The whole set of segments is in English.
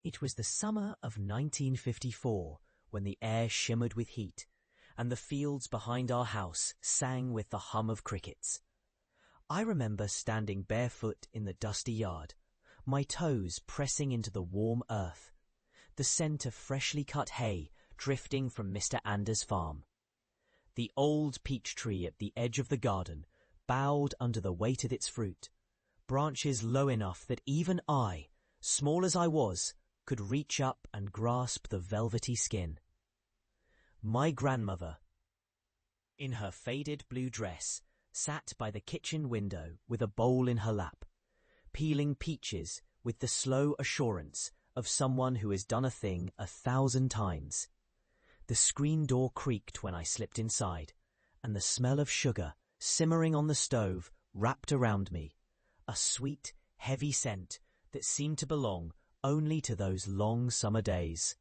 It was the summer of 1954 when the air shimmered with heat and the fields behind our house sang with the hum of crickets. I remember standing barefoot in the dusty yard, my toes pressing into the warm earth, the scent of freshly cut hay drifting from Mr. Anders' farm. The old peach tree at the edge of the garden bowed under the weight of its fruit, branches low enough that even I, small as I was, could reach up and grasp the velvety skin. My grandmother, in her faded blue dress, sat by the kitchen window with a bowl in her lap, peeling peaches with the slow assurance of someone who has done a thing 1,000 times. The screen door creaked when I slipped inside, and the smell of sugar simmering on the stove wrapped around me, a sweet, heavy scent that seemed to belong only to those long summer days.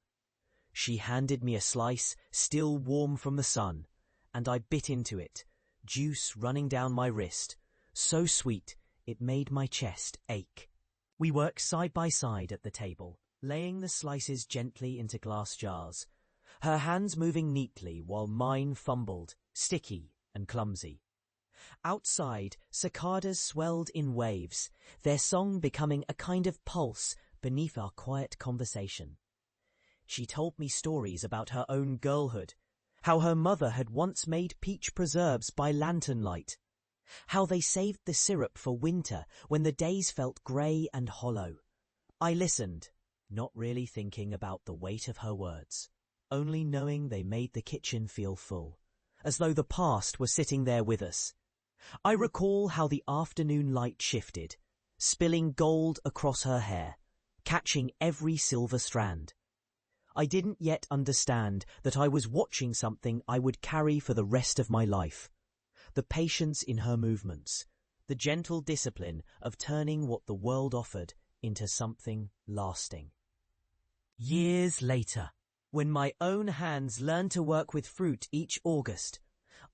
She handed me a slice still warm from the sun, and I bit into it, juice running down my wrist, so sweet it made my chest ache. We worked side by side at the table, laying the slices gently into glass jars, her hands moving neatly while mine fumbled, sticky and clumsy. Outside, cicadas swelled in waves, their song becoming a kind of pulse beneath our quiet conversation. She told me stories about her own girlhood, how her mother had once made peach preserves by lantern light, how they saved the syrup for winter when the days felt grey and hollow. I listened, not really thinking about the weight of her words, only knowing they made the kitchen feel full, as though the past were sitting there with us. I recall how the afternoon light shifted, spilling gold across her hair, catching every silver strand. I didn't yet understand that I was watching something I would carry for the rest of my life. The patience in her movements, the gentle discipline of turning what the world offered into something lasting. Years later, when my own hands learned to work with fruit each August,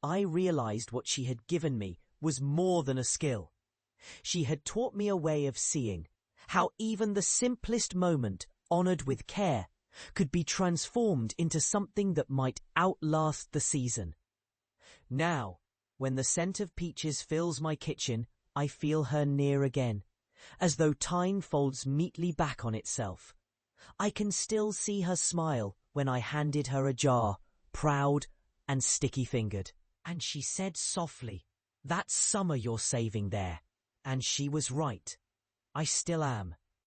I realized what she had given me was more than a skill. She had taught me a way of seeing, how even the simplest moment, honored with care, could be transformed into something that might outlast the season. Now, when the scent of peaches fills my kitchen, I feel her near again, as though time folds neatly back on itself. I can still see her smile when I handed her a jar, proud and sticky-fingered. And she said softly, "That's summer you're saving there." And she was right. I still am.